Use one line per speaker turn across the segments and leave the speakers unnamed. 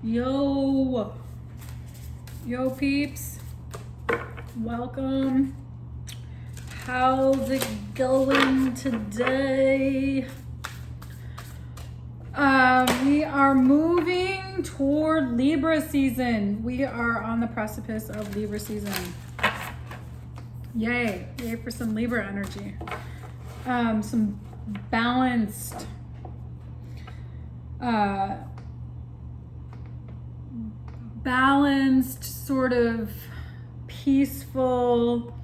Yo peeps, welcome. How's it going today? We are moving toward Libra season. We are on the precipice of Libra season. Yay for some Libra energy. Some balanced sort of peaceful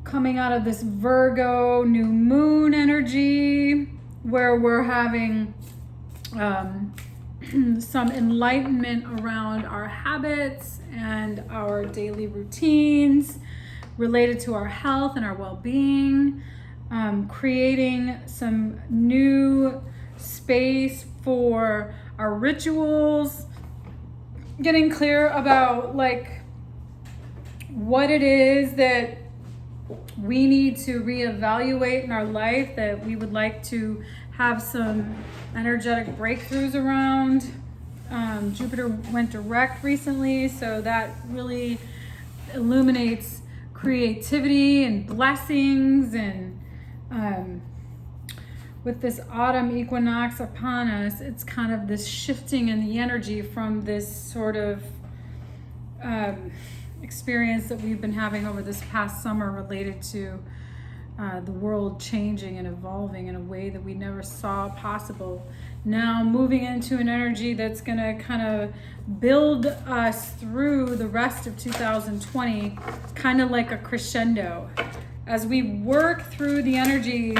coming out of this Virgo new moon energy where we're having some enlightenment around our habits and our daily routines related to our health and our well-being, creating some new space for our rituals, getting clear about like what it is that we need to reevaluate in our life, that we would like to have some energetic breakthroughs around. Jupiter went direct recently, so that really illuminates creativity and blessings, and with this autumn equinox upon us, it's kind of this shifting in the energy from this sort of experience that we've been having over this past summer related to the world changing and evolving in a way that we never saw possible. Now moving into an energy that's going to kind of build us through the rest of 2020, kind of like a crescendo. As we work through the energies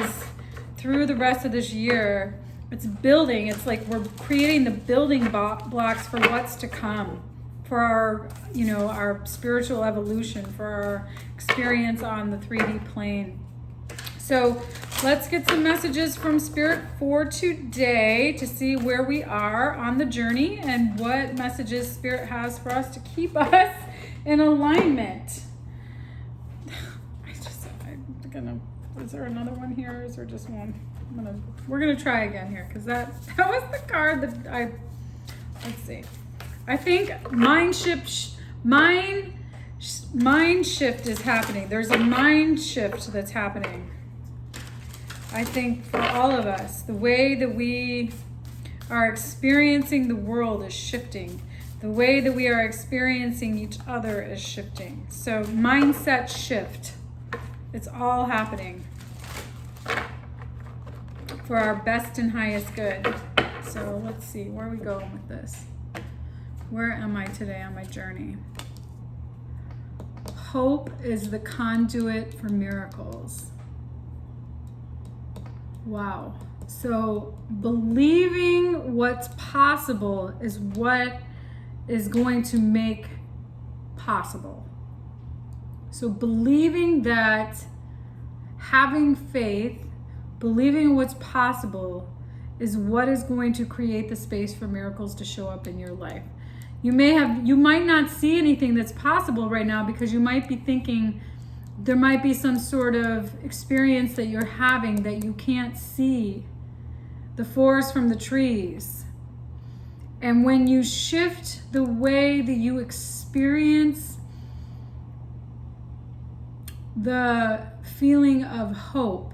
through the rest of this year, it's building. It's like we're creating the building blocks for what's to come, for our, our spiritual evolution, for our experience on the 3D plane. So let's get some messages from Spirit for today to see where we are on the journey and what messages Spirit has for us to keep us in alignment. Is there another one here? Or is there just one? We're gonna try again here, because that was the card that let's see. I think mind shift is happening. There's a mind shift that's happening. I think for all of us, the way that we are experiencing the world is shifting. The way that we are experiencing each other is shifting. So mindset shift. It's all happening for our best and highest good. So let's see, where are we going with this? Where am I today on my journey? Hope is the conduit for miracles. Wow. So believing what's possible is what is going to make possible. So believing that, having faith, believing what's possible is what is going to create the space for miracles to show up in your life. You might not see anything that's possible right now because you might be thinking there might be some sort of experience that you're having that you can't see the forest from the trees. And when you shift the way that you experience the feeling of hope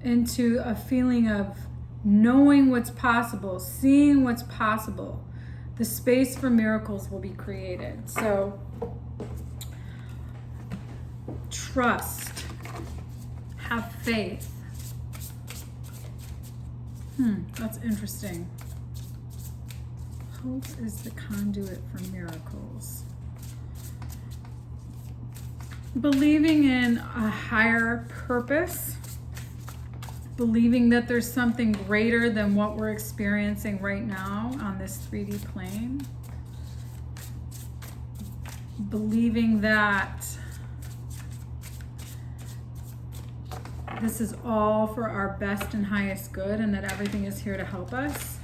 into a feeling of knowing what's possible, seeing what's possible, the space for miracles will be created. So trust, have faith. That's interesting. Hope is the conduit for miracles. Believing in a higher purpose, believing that there's something greater than what we're experiencing right now on this 3D plane, believing that this is all for our best and highest good, and that everything is here to help us,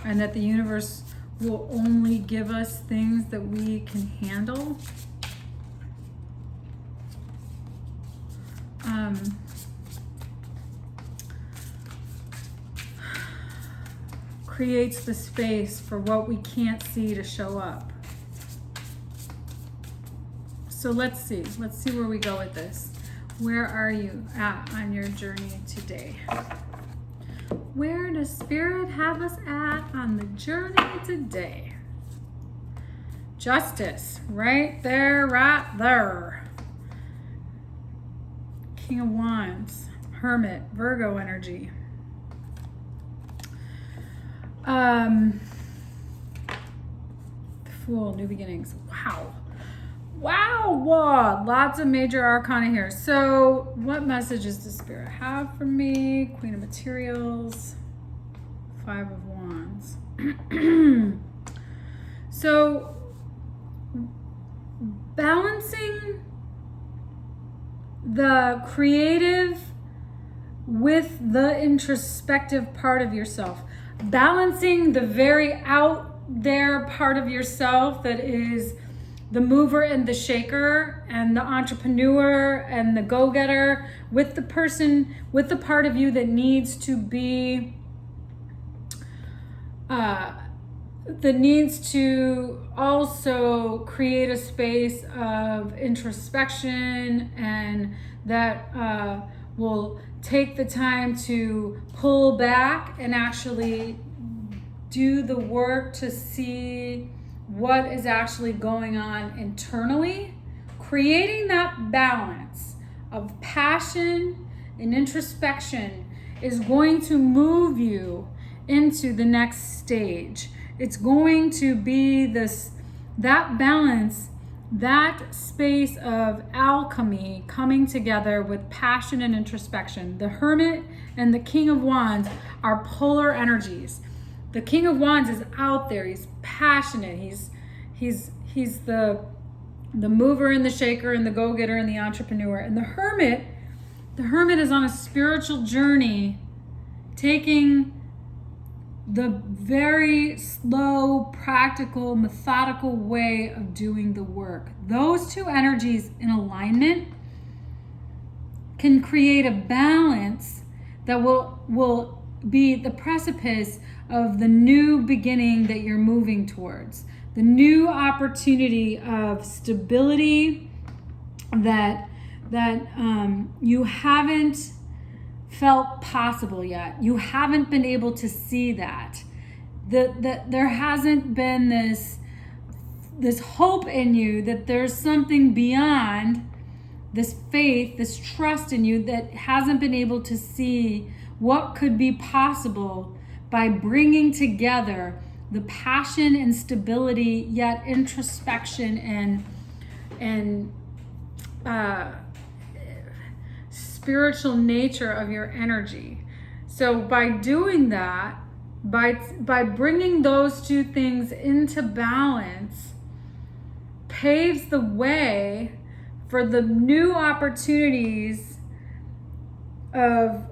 and that the universe will only give us things that we can handle. creates the space for what we can't see to show up. So let's see where we go with this. Where are you at on your journey today? Where does Spirit have us at on the journey today? Justice, right there, right there. King of Wands, Hermit, Virgo energy. Fool, new beginnings. Wow, lots of major arcana here. So what messages does Spirit have for me? Queen of Materials, Five of Wands. So balancing the creative with the introspective part of yourself. Balancing the very out there part of yourself that is the mover and the shaker and the entrepreneur and the go-getter with the person, with the part of you that needs to be, that needs to also create a space of introspection and that will take the time to pull back and actually do the work to see what is actually going on internally. Creating that balance of passion and introspection is going to move you into the next stage. It's going to be that balance, that space of alchemy coming together with passion and introspection. The Hermit and the King of Wands are polar energies. The King of Wands is out there. He's passionate. He's the mover and the shaker and the go-getter and the entrepreneur. And the Hermit is on a spiritual journey, taking the very slow, practical, methodical way of doing the work. Those two energies in alignment can create a balance that will be the precipice of the new beginning that you're moving towards. The new opportunity of stability that you haven't felt possible yet. You haven't been able to see that. There hasn't been this hope in you that there's something beyond, this faith, this trust in you that hasn't been able to see what could be possible by bringing together the passion and stability, yet introspection and spiritual nature of your energy. So by doing that, by bringing those two things into balance, paves the way for the new opportunities of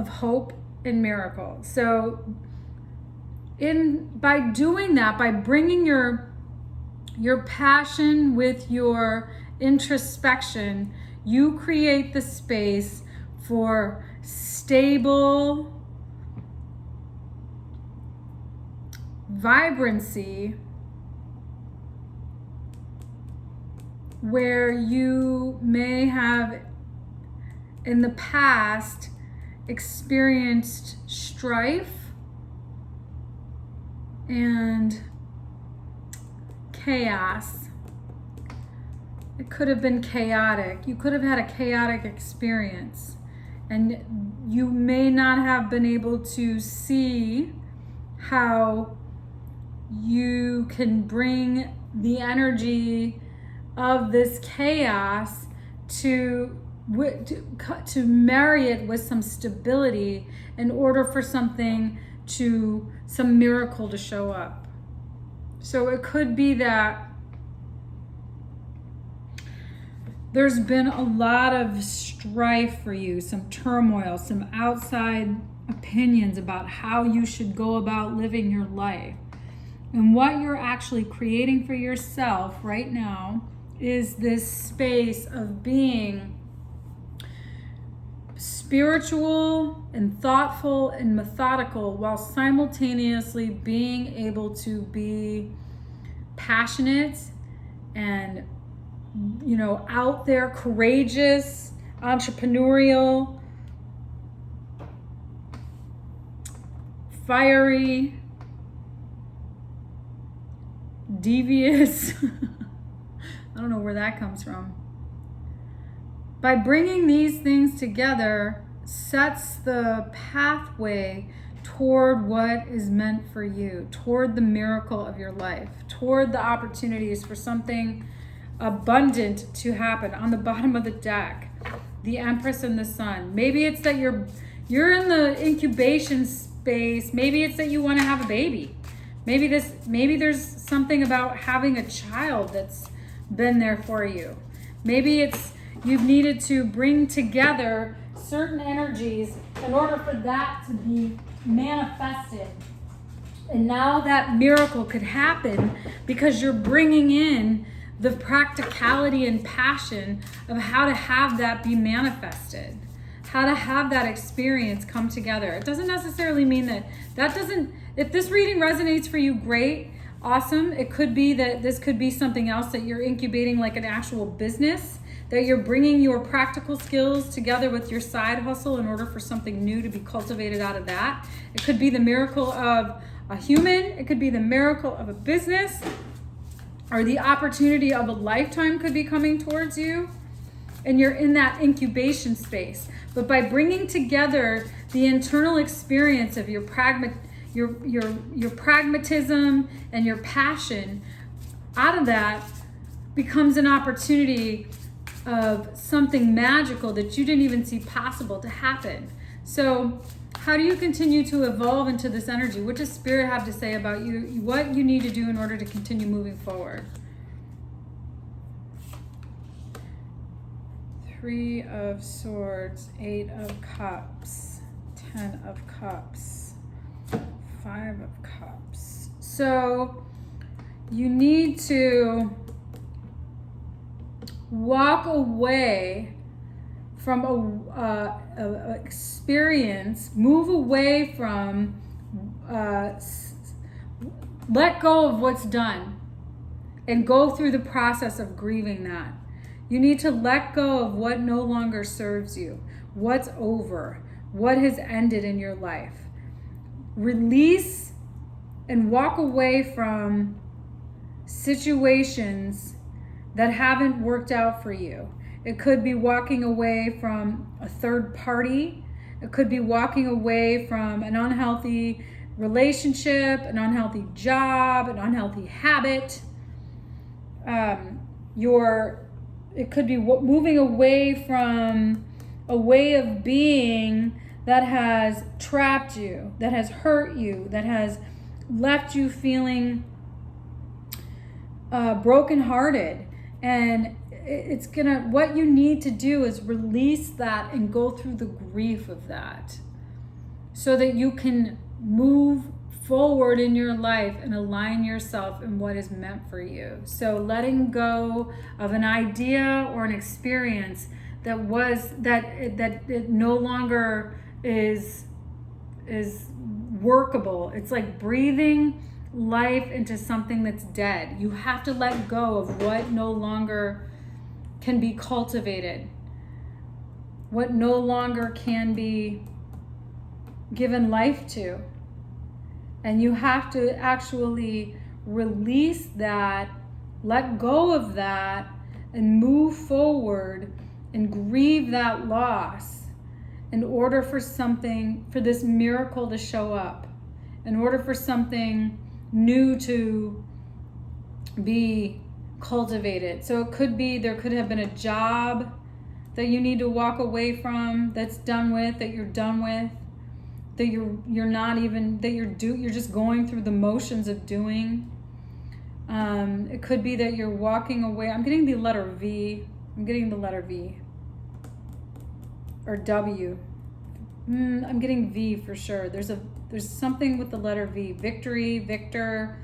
hope and miracle. So by doing that, by bringing your passion with your introspection, you create the space for stable vibrancy where you may have in the past experienced strife and chaos. It could have been chaotic. You could have had a chaotic experience, and you may not have been able to see how you can bring the energy of this chaos to marry it with some stability in order for some miracle to show up. So it could be that there's been a lot of strife for you, some turmoil, some outside opinions about how you should go about living your life. And what you're actually creating for yourself right now is this space of being spiritual and thoughtful and methodical while simultaneously being able to be passionate and, you know, out there, courageous, entrepreneurial, fiery, devious. I don't know where that comes from. By bringing these things together, sets the pathway toward what is meant for you, toward the miracle of your life, toward the opportunities for something abundant to happen. On the bottom of the deck, the Empress and the Sun. Maybe it's that you're in the incubation space. Maybe it's that you want to have a baby. Maybe there's something about having a child that's been there for you. Maybe it's you've needed to bring together certain energies in order for that to be manifested. And now that miracle could happen because you're bringing in the practicality and passion of how to have that be manifested, how to have that experience come together. It doesn't necessarily mean that doesn't, if this reading resonates for you, great, awesome. It could be that this could be something else that you're incubating, like an actual business, that you're bringing your practical skills together with your side hustle in order for something new to be cultivated out of that. It could be the miracle of a human. It could be the miracle of a business, or the opportunity of a lifetime could be coming towards you. And you're in that incubation space. But by bringing together the internal experience of your pragmatism and your passion, out of that becomes an opportunity of something magical that you didn't even see possible to happen. So how do you continue to evolve into this energy? What does Spirit have to say about you, what you need to do in order to continue moving forward? 3 of Swords, 8 of Cups, 10 of Cups, 5 of Cups. So you need to walk away from a experience, move away from, let go of what's done and go through the process of grieving that. You need to let go of what no longer serves you, what's over, what has ended in your life. Release and walk away from situations that haven't worked out for you. It could be walking away from a third party. It could be walking away from an unhealthy relationship, an unhealthy job, an unhealthy habit. It could be moving away from a way of being that has trapped you, that has hurt you, that has left you feeling brokenhearted. And what you need to do is release that and go through the grief of that so that you can move forward in your life and align yourself in what is meant for you. So letting go of an idea or an experience that it no longer is workable. It's like breathing life into something that's dead. You have to let go of what no longer can be cultivated, what no longer can be given life to. And you have to actually release that, let go of that, and move forward and grieve that loss in order for this miracle to show up, in order for something new to be cultivated. So it could be, there could have been a job that you need to walk away from, that's done with, that you're done with, that you're just going through the motions of doing. It could be that you're walking away. I'm getting the letter V. Or W. I'm getting V for sure. There's something with the letter V. Victory, Victor.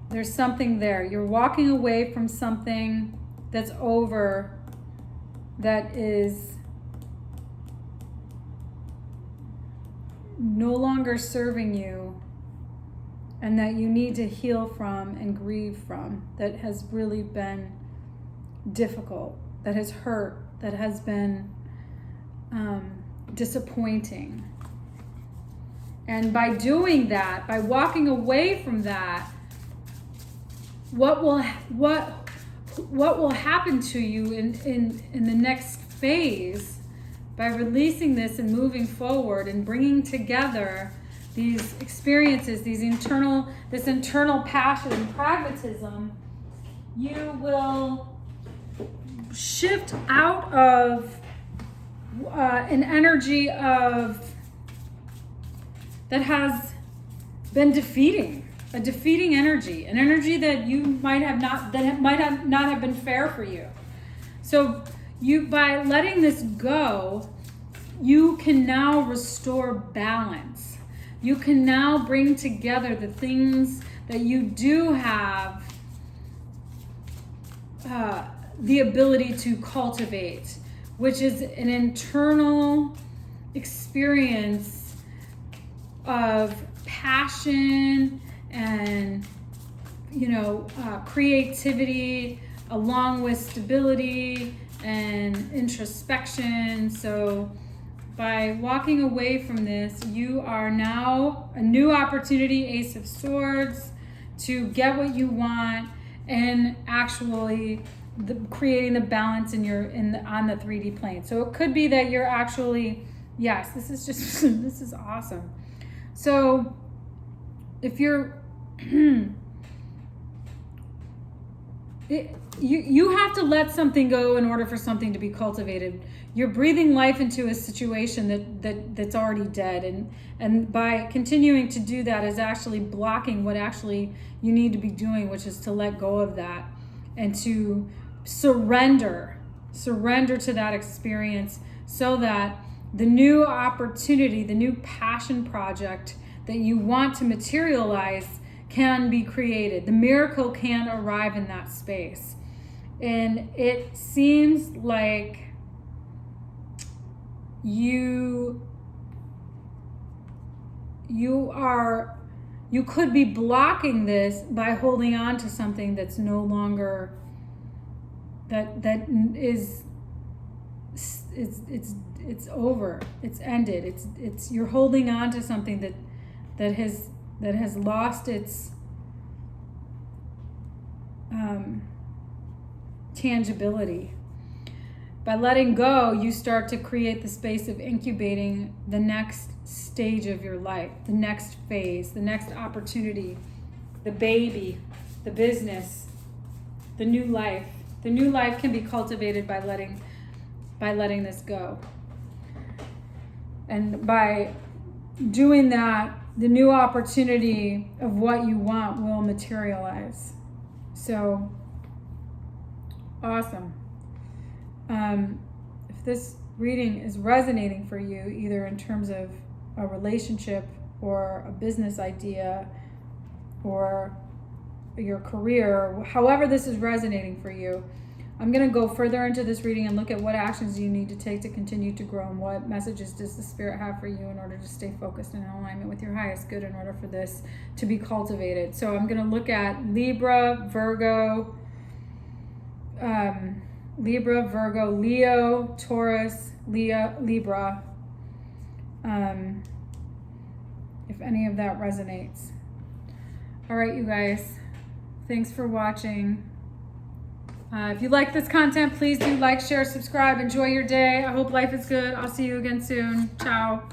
There's something there. You're walking away from something that's over, that is no longer serving you and that you need to heal from and grieve from, that has really been difficult, that has hurt, that has been disappointing. And by doing that, by walking away from that, what will happen to you in the next phase, by releasing this and moving forward and bringing together these experiences, this internal passion and pragmatism, you will shift out of an energy of that has been defeating, a defeating energy, an energy that you might not have been fair for you. So by letting this go, you can now restore balance. You can now bring together the things that you do have the ability to cultivate, which is an internal experience of passion and creativity, along with stability and introspection. So by walking away from this, you are now a new opportunity, Ace of Swords, to get what you want and actually creating the balance on the 3D plane. So it could be that you're actually, yes, this is awesome. So if you're you have to let something go in order for something to be cultivated. You're breathing life into a situation that's already dead, and by continuing to do that is actually blocking what actually you need to be doing, which is to let go of that and to surrender to that experience, so that the new opportunity, the new passion project that you want to materialize can be created. The miracle can arrive in that space. And it seems like you could be blocking this by holding on to something that's no longer, it's over, it's ended, it's you're holding on to something that has lost its tangibility. By letting go, you start to create the space of incubating the next stage of your life, the next phase, the next opportunity, the baby, the business, the new life. The new life can be cultivated by letting this go. And by doing that, the new opportunity of what you want will materialize. So, awesome. If this reading is resonating for you, either in terms of a relationship or a business idea or your career, however this is resonating for you, I'm going to go further into this reading and look at what actions you need to take to continue to grow, and what messages does the Spirit have for you in order to stay focused and in alignment with your highest good in order for this to be cultivated. So I'm going to look at Libra, Virgo, Leo, Taurus, Libra, if any of that resonates. All right, you guys, thanks for watching. If you like this content, please do like, share, subscribe. Enjoy your day. I hope life is good. I'll see you again soon. Ciao.